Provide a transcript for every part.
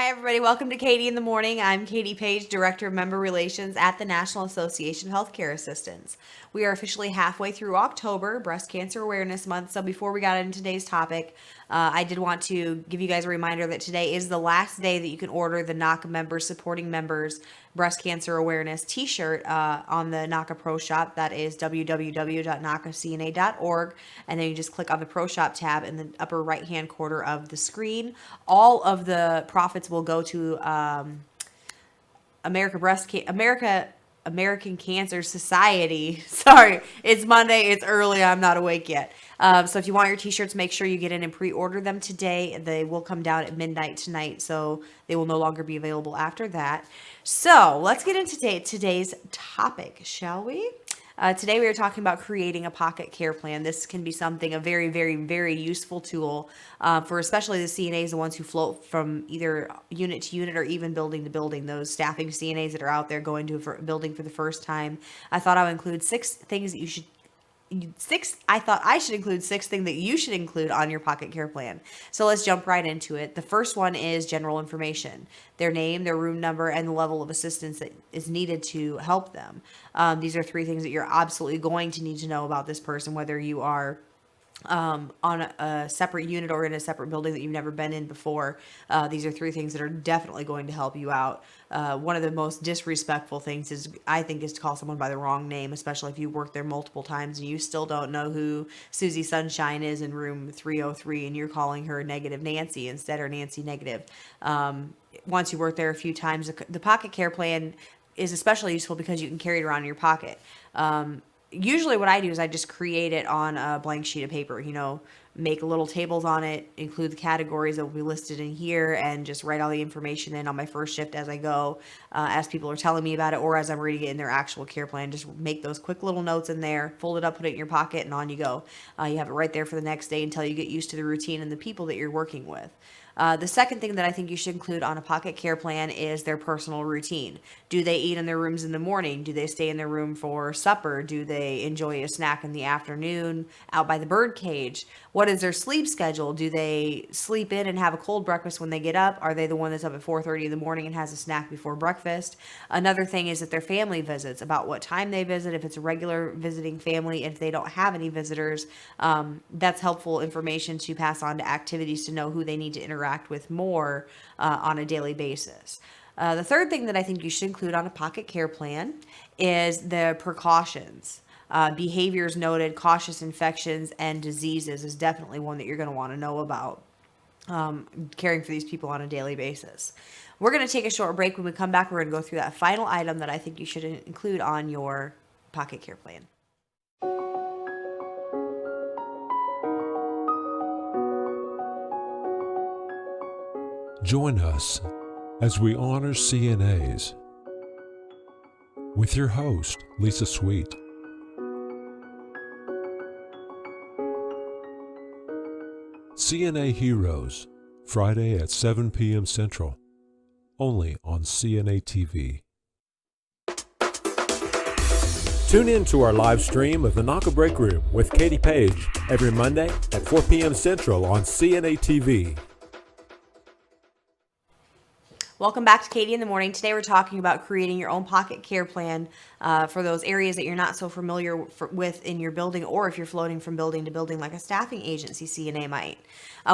Hi, everybody. Welcome to Katie in the Morning. I'm Katie Page, Director of Member Relations at the National Association of Healthcare Assistants. We are officially halfway through October, Breast Cancer Awareness Month. So before we got into today's topic, I did want to give you guys a reminder that today is the last day that you can order the NACA Members Supporting Members Breast Cancer Awareness t-shirt on the NACA Pro Shop. That is www.nacacna.org. And then you just click on the Pro Shop tab in the upper right-hand corner of the screen. All of the profits will go to American Cancer Society. Sorry, it's Monday. It's early. I'm not awake yet. So if you want your t-shirts, make sure you get in and pre-order them today. They will come down at midnight tonight, so they will no longer be available after that. So let's get into today's topic, shall we? Today we are talking about creating a pocket care plan. This can be something, a very, very, very useful tool for especially the CNAs, the ones who float from either unit to unit or even building to building, those staffing CNAs that are out there going to a building for the first time. I thought I would include I thought I should include 6 things that you should include on your pocket care plan. So let's jump right into it. The first one is general information: their name, their room number, and the level of assistance that is needed to help them. These are 3 things that you're absolutely going to need to know about this person, whether you are on a separate unit or in a separate building that you've never been in before. These are 3 things that are definitely going to help you out. One of the most disrespectful things is to call someone by the wrong name, especially if you work there multiple times and you still don't know who Susie Sunshine is in room 303 and you're calling her Negative Nancy instead, or Nancy Negative. Once you work there a few times, the pocket care plan is especially useful because you can carry it around in your pocket. Usually what I do is I just create it on a blank sheet of paper, make little tables on it, include the categories that will be listed in here, and just write all the information in on my first shift as I go, as people are telling me about it, or as I'm reading it in their actual care plan. Just make those quick little notes in there, fold it up, put it in your pocket, and on you go. You have it right there for the next day until you get used to the routine and the people that you're working with. The second thing that I think you should include on a pocket care plan is their personal routine. Do they eat in their rooms in the morning? Do they stay in their room for supper? Do they enjoy a snack in the afternoon out by the bird cage? What is their sleep schedule? Do they sleep in and have a cold breakfast when they get up? Are they the one that's up at 4:30 in the morning and has a snack before breakfast? Another thing is that their family visits, about what time they visit, if it's a regular visiting family, if they don't have any visitors. That's helpful information to pass on to activities to know who they need to interact with more on a daily basis. The third thing that I think you should include on a pocket care plan is the precautions. Behaviors noted, cautious infections, and diseases is definitely one that you're going to want to know about caring for these people on a daily basis. We're going to take a short break. When we come back, we're going to go through that final item that I think you should include on your pocket care plan. Join us as we honor CNAs with your host, Lisa Sweet. CNA Heroes, Friday at 7 p.m. Central, only on CNA TV. Tune in to our live stream of the NACA Break Room with Katie Page every Monday at 4 p.m. Central on CNA TV. Welcome back to Katie in the Morning. Today we're talking about creating your own pocket care plan for those areas that you're not so familiar with in your building, or if you're floating from building to building like a staffing agency CNA might.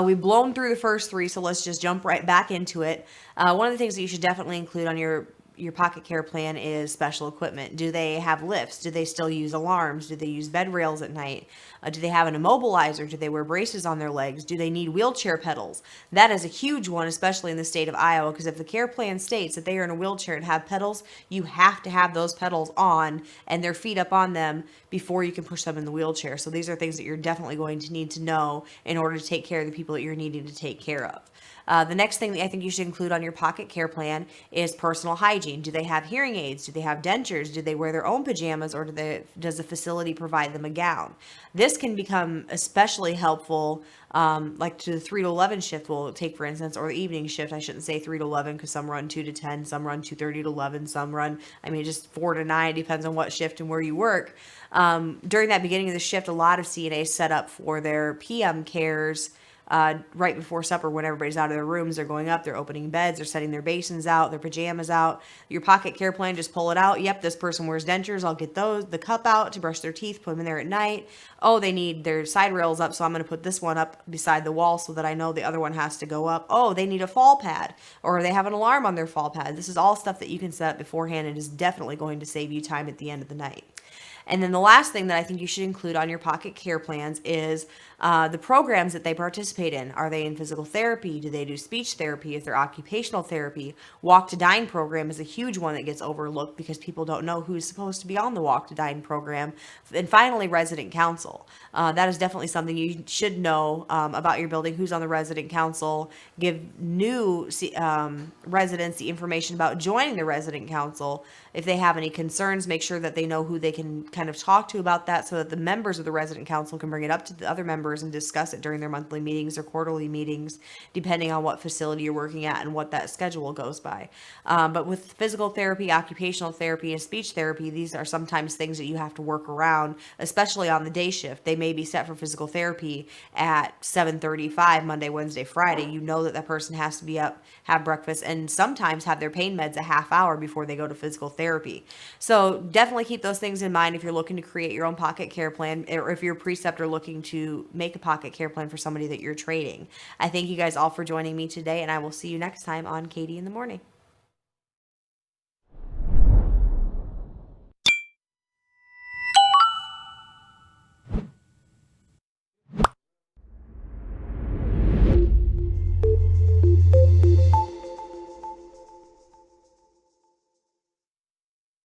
We've blown through the first 3, so let's just jump right back into it. One of the things that you should definitely include on your pocket care plan is special equipment. Do they have lifts? Do they still use alarms? Do they use bed rails at night? Do they have an immobilizer? Do they wear braces on their legs? Do they need wheelchair pedals? That is a huge one, especially in the state of Iowa, because if the care plan states that they are in a wheelchair and have pedals, you have to have those pedals on and their feet up on them before you can push them in the wheelchair. So these are things that you're definitely going to need to know in order to take care of the people that you're needing to take care of. The next thing that I think you should include on your pocket care plan is personal hygiene. Do they have hearing aids? Do they have dentures? Do they wear their own pajamas, or does the facility provide them a gown? This can become especially helpful, like to the 3 to 11 shift we'll take, for instance, or the evening shift. I shouldn't say 3 to 11 because some run 2 to 10, some run 2:30 to 11, some run, just 4 to 9, depends on what shift and where you work. During that beginning of the shift, a lot of CNAs set up for their PM cares right before supper when everybody's out of their rooms. They're going up, they're opening beds, they're setting their basins out, their pajamas out. Your pocket care plan, just pull it out. Yep, this person wears dentures. I'll get the cup out to brush their teeth, put them in there at night. Oh, they need their side rails up, so I'm going to put this one up beside the wall so that I know the other one has to go up. Oh, they need a fall pad, or they have an alarm on their fall pad. This is all stuff that you can set up beforehand and is definitely going to save you time at the end of the night. And then the last thing that I think you should include on your pocket care plans is the programs that they participate in. Are they in physical therapy? Do they do speech therapy? Is there occupational therapy? Walk to Dine program is a huge one that gets overlooked because people don't know who's supposed to be on the Walk to Dine program. And finally, resident council. That is definitely something you should know about your building, who's on the resident council. Give new residents the information about joining the resident council. If they have any concerns, make sure that they know who they can kind of talk to about that so that the members of the resident council can bring it up to the other members and discuss it during their monthly meetings or quarterly meetings, depending on what facility you're working at and what that schedule goes by. But with physical therapy, occupational therapy, and speech therapy, these are sometimes things that you have to work around, especially on the day shift. They may be set for physical therapy at 7:35 Monday, Wednesday, Friday. You know that person has to be up, have breakfast, and sometimes have their pain meds a half hour before they go to physical therapy. So definitely keep those things in mind if you're looking to create your own pocket care plan, or if you're a preceptor looking to make a pocket care plan for somebody that you're trading. I thank you guys all for joining me today, and I will see you next time on Katie in the Morning.